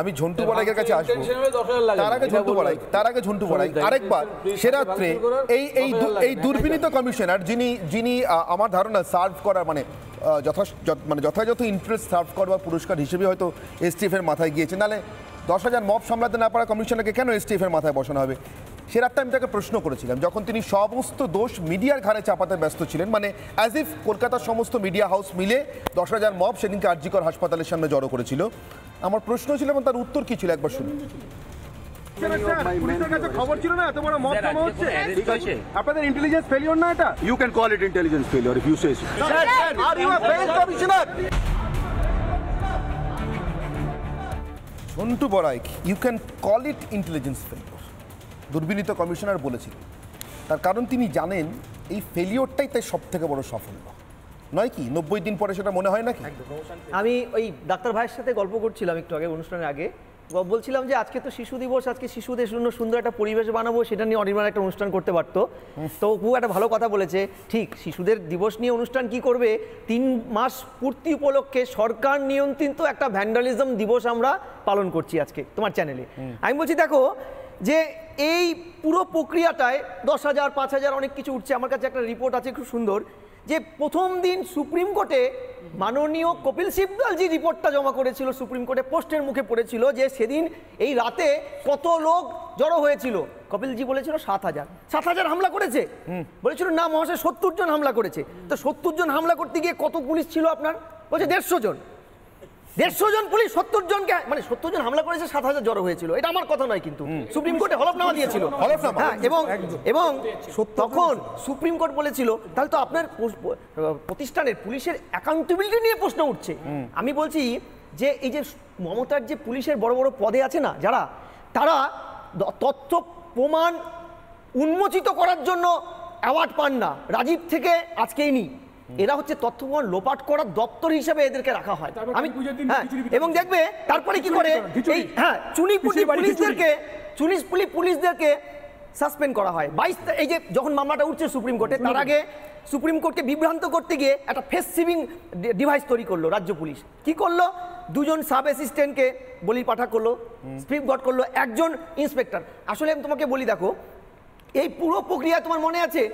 আমি ঝন্টু বড়াইয়ের কাছে আসবো, তার আগে ঝন্টু বড়াই আরেকবার সে রাত্রে এই দুর্বিনীত কমিশনার যিনি আমার ধারণা সার্ভ করার মানে যথাযথ ইন্টারেস্ট সার্ভ করবার পুরস্কার হিসেবে হয়তো এসটিএফ এর মাথায় গিয়েছে, নাহলে 10,000 মব সামলাতে না পারা কমিশনারকে কেন এসটিএফ এর মাথায় বসানো হবে? সে রাতটা আমি তাকে প্রশ্ন করেছিলাম যখন তিনি সমস্ত দোষ মিডিয়ার ঘাড়ে চাপাতে ব্যস্ত ছিলেন, মানে অ্যাজ ইফ কলকাতার সমস্ত মিডিয়া হাউস মিলে 10,000 মব সেদিনকে আরজিকর হাসপাতালের সামনে জড়ো করেছিল। আমার প্রশ্ন ছিল এবং তার উত্তর কি ছিল একবার শুনুন। খবর ছিল না এত বড় মব জমা হচ্ছে, আপনাদের ইন্টেলিজেন্স ফেলিওর না এটা? You can call it intelligence failure if you say so. Are you a failed commissioner? Jhantu Barai, you can call it intelligence failure, দুর্বিনীত কমিশনার বলেছিলেন। তার কারণ তিনি জানেন এই ফেলিওরটাই তাই সব থেকে বড় সাফল্য নয় কি? 90 দিন পরে সেটা মনে হয় নাকি? আমি ওই ডাক্তার ভাইয়ের সাথে গল্প করছিলাম একটু আগে, অনুষ্ঠানের আগে বলছিলাম যে আজকে তো শিশু দিবস, আজকে শিশুদের জন্য সুন্দর একটা পরিবেশ বানাবো, সেটা নিয়ে অনির্বাণ একটা অনুষ্ঠান করতে পারতো। তো খুব একটা ভালো কথা বলেছে। ঠিক, শিশুদের দিবস নিয়ে অনুষ্ঠান কি করবে? 3 মাস পূর্তি উপলক্ষে সরকার নিয়ন্ত্রিত একটা ভ্যান্ডালিজম দিবস আমরা পালন করছি আজকে তোমার চ্যানেলে। আমি বলছি দেখো যে এই পুরো প্রক্রিয়াটায় 10,000 5,000 অনেক কিছু উঠছে। আমার কাছে একটা রিপোর্ট আছে খুব সুন্দর, যে প্রথম দিন সুপ্রিম কোর্টে মাননীয় কপিল সিব্বল যে রিপোর্টটা জমা করেছিল সুপ্রিম কোর্টে, পোস্টের মুখে পড়েছিল যে সেদিন এই রাতে কত লোক জড়ো হয়েছিল। কপিলজি বলেছিল 7,000 হামলা করেছে, বলেছিল না মহাশয় 70 জন হামলা করেছে। তো 70 জন হামলা করতে গিয়ে কত পুলিশ ছিল আপনার? বলছে 150 জন। 150 জন পুলিশ 70 জনকে, মানে 70 জন হামলা করেছে, 7,000 জড়ো হয়েছিল। এটা আমার কথা নয়, কিন্তু সুপ্রিম কোর্টে হলফনামা দিয়েছিল। হ্যাঁ, এবং তখন সুপ্রিম কোর্ট বলেছিল তাহলে তো আপনার প্রতিষ্ঠানের পুলিশের অ্যাকাউন্টেবিলিটি নিয়ে প্রশ্ন উঠছে। আমি বলছি যে এই যে মমতার যে পুলিশের বড় বড় পদে আছে না যারা, তারা তথ্য প্রমাণ উন্মোচিত করার জন্য অ্যাওয়ার্ড পান না, রাজীব থেকে আজকেই নি, এরা হচ্ছে তথ্য প্রমাণ লোপাট করার দপ্তর হিসেবে এদেরকে রাখা হয়। আমি হ্যাঁ, এবং দেখবে তারপরে কি করে এই হ্যাঁ পুলিশদেরকে সাসপেন্ড করা হয়। 22 এই যে যখন মামলাটা উঠছে সুপ্রিম কোর্টে, তার আগে সুপ্রিম কোর্টকে বিভ্রান্ত করতে গিয়ে একটা ফেস সিভিং ডিভাইস তৈরি করলো রাজ্য পুলিশ। কি করলো? 2 জন সাব অ্যাসিস্ট্যান্টকে বলির পাঠা করলো, স্ক্রিপ্ট গট করলো, 1 জন ইন্সপেক্টর। আসলে আমি তোমাকে বলি, দেখো এই পুরো প্রক্রিয়া তোমার মনে আছে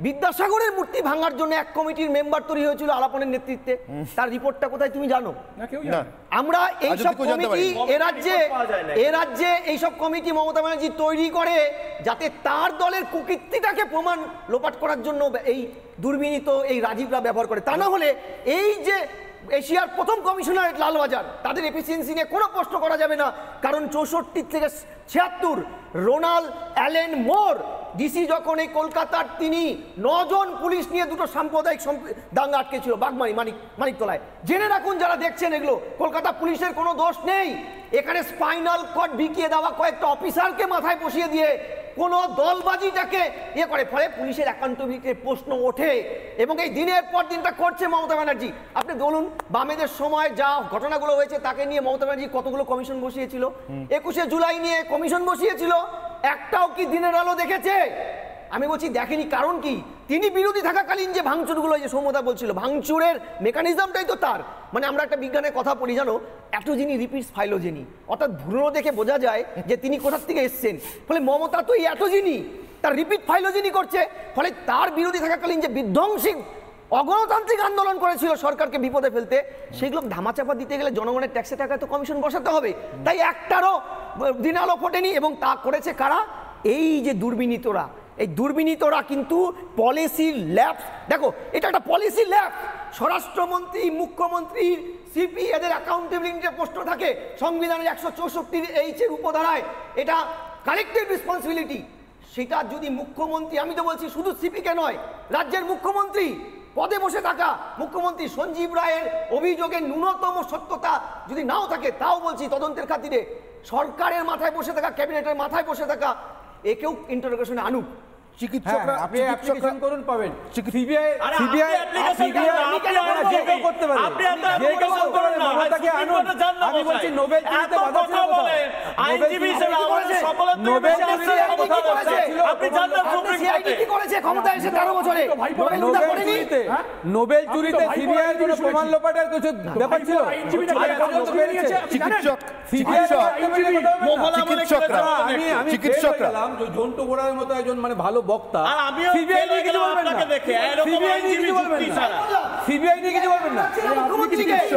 বিদ্যাসাগরের মূর্তি ভাঙার জন্য এক কমিটির মেম্বার তৈরি হয়েছিল আলাপনের নেতৃত্বে। তার রিপোর্টটা কোথায় তুমি জানো? আমরা এইসব কমিটি এ রাজ্যে এইসব কমিটি মমতা ব্যানার্জি তৈরি করে যাতে তার দলের কুকীর্তিটাকে প্রমাণ লোপাট করার জন্য এই দুর্বিনীত এই রাজীবরা ব্যবহার করে। তা না হলে এই যে এশিয়ার প্রথম কমিশনারেট লালবাজার, তাদের এফিসিয়েন্সি নিয়ে কোনো প্রশ্ন করা যাবে না। কারণ 64 থেকে 76 রোনাল্ড অ্যালেন মোর ডিসি যখন এই কলকাতার, তিনি 9 জন পুলিশ নিয়ে 2টো সাম্প্রদায়িক দাঙ্গা আটকেছিল বাগমারি মানিকতলায়। জেনে রাখুন যারা দেখছেন, এগুলো কলকাতা পুলিশের কোনো দোষ নেই। এখানে স্পাইনাল কর্ড বিকিয়ে দেওয়া কয়েকটা অফিসারকে মাথায় বসিয়ে দিয়ে কোনো দলবাজিটাকে করে, ফলে পুলিশের অ্যাকাউন্টেবিলিটির প্রশ্ন ওঠে। এবং এই দিনের পর দিনটা করছে মমতা ব্যানার্জি। আপনি বলুন বামেদের সময় যা ঘটনাগুলো হয়েছে তাকে নিয়ে মমতা ব্যানার্জি কতগুলো কমিশন বসিয়েছিল, 21শে জুলাই নিয়ে কমিশন বসিয়েছিল, একটাও কি দিনের আলো দেখেছে? আমি বলছি দেখেনি। কারণ কি? তিনি বিরোধী থাকাকালীন যে ভাঙচুরগুলো, যে সৌম্যতা বলছিল, ভাঙচুরের মেকানিজমটাই তো তার, মানে আমরা একটা বিজ্ঞানের কথা পড়ি জানো, অ্যাটোজেনি রিপিটস ফাইলোজেনি, অর্থাৎ ভ্রূণ দেখে বোঝা যায় যে তিনি কোথা থেকে এসছেন। ফলে মমতা তো এই অ্যাটোজেনি, তার রিপিট ফাইলোজেনি করছে। ফলে তার বিরোধী থাকাকালীন যে বিধ্বংসী অগণতান্ত্রিক আন্দোলন করেছিল সরকারকে বিপদে ফেলতে, সেগুলো ধামাচাপা দিতে গেলে জনগণের ট্যাক্সের টাকায় তো কমিশন বসাতে হবে। তাই একটারও দিন আলো ফোটেনি। এবং তা করেছে কারা? এই যে দুর্বিনীতরা। এই দুর্বিনীতরা কিন্তু পলিসি ল্যাব, দেখো এটা একটা পলিসি ল্যাব। স্বরাষ্ট্রমন্ত্রী, মুখ্যমন্ত্রী, সিপি, এদের অ্যাকাউন্টেবিলিটির প্রশ্ন থাকে সংবিধানের 164 এর উপধারায়। এটা কালেক্টিভ রেসপন্সিবিলিটি। সেটা যদি মুখ্যমন্ত্রী, আমি তো বলছি শুধু সিপিকে নয়, রাজ্যের মুখ্যমন্ত্রী পদে বসে থাকা মুখ্যমন্ত্রী সঞ্জীব রায়ের অভিযোগের ন্যূনতম সত্যতা যদি নাও থাকে, তাও বলছি তদন্তের খাতিরে সরকারের মাথায় বসে থাকা, ক্যাবিনেটের মাথায় বসে থাকা একেও ইন্টারোগেশনে আনুক। চিকিৎসকরা আপনি অ্যাপ্লিকেশন করুন, পাবেন। সিবিআই করতে পারে, যে কেউ করতে পারে। মমতাকে আনুন। আমি বলছি নোবেল চিঠিতে বাধা ছিল কোথায়? আইনজীবী হিসেবে আমাদের সকলের থেকে নোবেল বেশি চুরিতে আশ্চর্যের কথা হচ্ছে, আপনি জানতেন সুপ্রিম সিআইডি কোর্টে কি করেছে ক্ষমতা এসে 13 বছরে নোবেল করেনি। নোবেল চুরিতে সিবিআই এর কোনো প্রমাণ লোপাটের কিছু ব্যাপার ছিল? চিকিৎসকরা জন্টু বোরার মতো একজন মানে ভালো বক্তা, আর আমিও সিবিআই নিয়ে কিছু গেলাম বলবেন না, আপনাকে দেখে, এরকম সিবিআই নিয়ে কিছু আইনজীবী বলবেন যুক্তি না, ছাড়া। সিবিআই নিয়ে কিছু বলবেন না,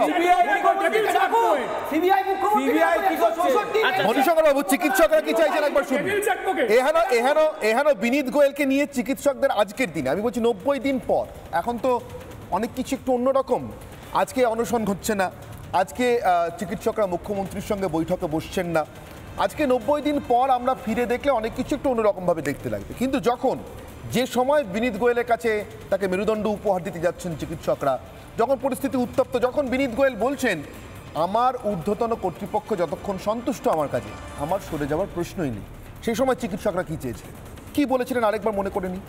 সিবিআই কি করছে? সিবিআই মুখ্যমন্ত্রী সিবিআই কি করছে? মণিশঙ্কর বাবু, চিকিৎসকরা কি চাইছেন একবার শুনুন। এখানে বিনীত গোয়েলকে নিয়ে চিকিৎসকদের আজকের দিনে, আমি বলছি 90 দিন পর, এখন তো অনেক কিছু একটু অন্যরকম। আজকে অনশন হচ্ছে না, আজকে চিকিৎসকরা মুখ্যমন্ত্রীর সঙ্গে বৈঠকে বসছেন না, আজকে 90 দিন পর আমরা ফিরে দেখলে অনেক কিছু একটু অন্যরকমভাবে দেখতে লাগবে। কিন্তু যখন যে সময় বিনীত গোয়েলের কাছে তাকে মেরুদণ্ড উপহার দিতে যাচ্ছেন চিকিৎসকরা, যখন পরিস্থিতি উত্তপ্ত, যখন বিনীত গোয়েল বলছেন আমার ঊর্ধ্বতন কর্তৃপক্ষ যতক্ষণ সন্তুষ্ট আমার কাছে, আমার সরে যাওয়ার প্রশ্নই নেই, সেই সময় চিকিৎসকরা কি চেয়েছিলেন, কি বলেছিলেন আরেকবার মনে করে নিই।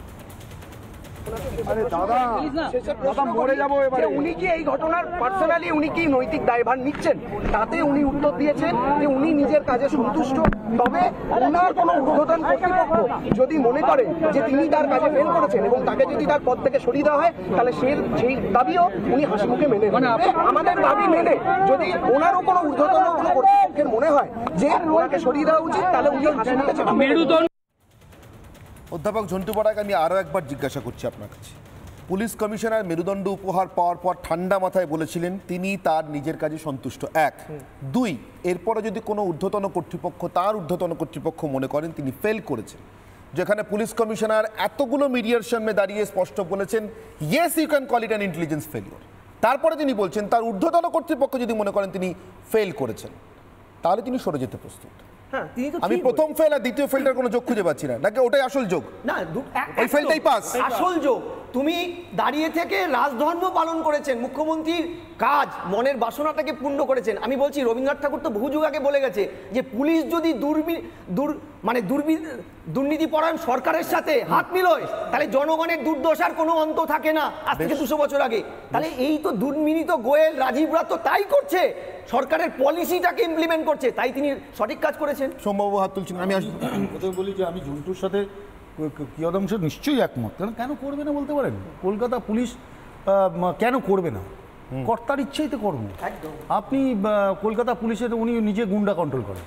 উনি কি এই ঘটনার পার্সোনালি উনি কি নৈতিক দায়ভার নিচ্ছেন, তাতে উনি উত্তর দিয়েছেন যে উনি নিজের কাজে সন্তুষ্ট। তবে ওনার কোনো ঊর্ধ্বতন কর্তৃপক্ষ যদি মনে করে যে তিনি তার কাজে ফেল করেছেন এবং তাকে যদি তার পদ থেকে সরিয়ে দেওয়া হয়, তাহলে সেই দাবিও উনি হাসি মুখে মেনে নেন। আমাদের দাবি মেনে যদি ওনারও কোনো ঊর্ধ্বতন কোনো কর্তৃপক্ষের মনে হয় যে ওনাকে সরিয়ে দেওয়া উচিত, তাহলে উনি হাসি মুখে মেরুদণ্ড। অধ্যাপক ঝন্টু বড়াইকে আমি আরও একবার জিজ্ঞাসা করছি আপনার কাছে, পুলিশ কমিশনার মেরুদণ্ড উপহার পাওয়ার পর ঠান্ডা মাথায় বলেছিলেন তিনি তার নিজের কাজে সন্তুষ্ট, 1। 2, এরপরে যদি কোনো ঊর্ধ্বতন কর্তৃপক্ষ, তার ঊর্ধ্বতন কর্তৃপক্ষ মনে করেন তিনি ফেল করেছেন, যেখানে পুলিশ কমিশনার এতগুলো মিডিয়ার সামনে দাঁড়িয়ে স্পষ্ট বলেছেন yes you can call it an intelligence failure, তারপরে তিনি বলছেন তার ঊর্ধ্বতন কর্তৃপক্ষ যদি মনে করেন তিনি ফেল করেছেন, তাহলে তিনি সরে যেতে প্রস্তুত। হ্যাঁ, তিনি তো আমি ঠিক প্রথম ফেল আর দ্বিতীয় ফেলটার কোনো যোগ খুঁজে পাচ্ছি না, নাকি ওটাই আসল যোগ? না, ওই ফেলটাই পাস। আসল যোগ। তুমি দাঁড়িয়ে থেকে রাজধর্ম পালন করেছেন, মুখ্যমন্ত্রীর কাজ, মনের বাসনাটাকে পূর্ণ করেছেন। আমি বলছি রবীন্দ্রনাথ ঠাকুর তো বহু যুগ আগে বলে গেছে যে পুলিশ যদি দুর্নীতিপরায়ণ সরকারের সাথে হাত মিলয়, তাহলে জনগণের দুর্দশার কোনো অন্ত থাকে না। আজ থেকে 200 বছর আগে। তাহলে এই তো দুর্নীত গোয়েল, রাজীবরা তো তাই করছে, সরকারের পলিসিটাকে ইমপ্লিমেন্ট করছে, তাই তিনি সঠিক কাজ করেছেন। সম্ভব হাত তুলছেন, আমি বলি যে আমি ঝন্টুর সাথে কিয়দাংশ নিশ্চয়ই একমত। কেন করবে না বলতে পারেন? কলকাতা পুলিশ কেন করবে না? কর্তার ইচ্ছেই তো কর্ম। আপনি কলকাতা পুলিশের উনি নিজে গুন্ডা কন্ট্রোল করেন,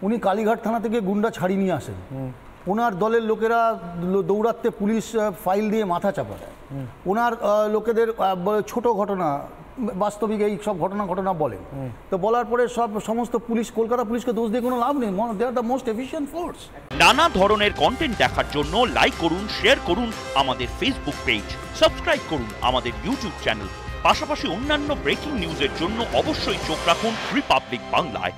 উনি কালীঘাট থানা থেকে গুন্ডা ছাড়িয়ে নিয়ে আসেন, ওনার দলের লোকেরা দৌড়াতে পুলিশ ফাইল দিয়ে মাথা চাপা দেয়, ওনার লোকেদের ছোট ঘটনা বাস্তবিক এই সব ঘটনা বলেন, তো বলার পরে সমস্ত পুলিশ, কলকাতা পুলিশকে দোষ দিয়ে কোনো লাভ নেই। They are the most efficient force. নানা ধরনের কন্টেন্ট দেখার জন্য লাইক করুন, শেয়ার করুন আমাদের ফেসবুক পেজ, সাবস্ক্রাইব করুন আমাদের ইউটিউব চ্যানেল, পাশাপাশি অন্যান্য ব্রেকিং নিউজের জন্য অবশ্যই চোখ রাখুন রিপাবলিক বাংলায়।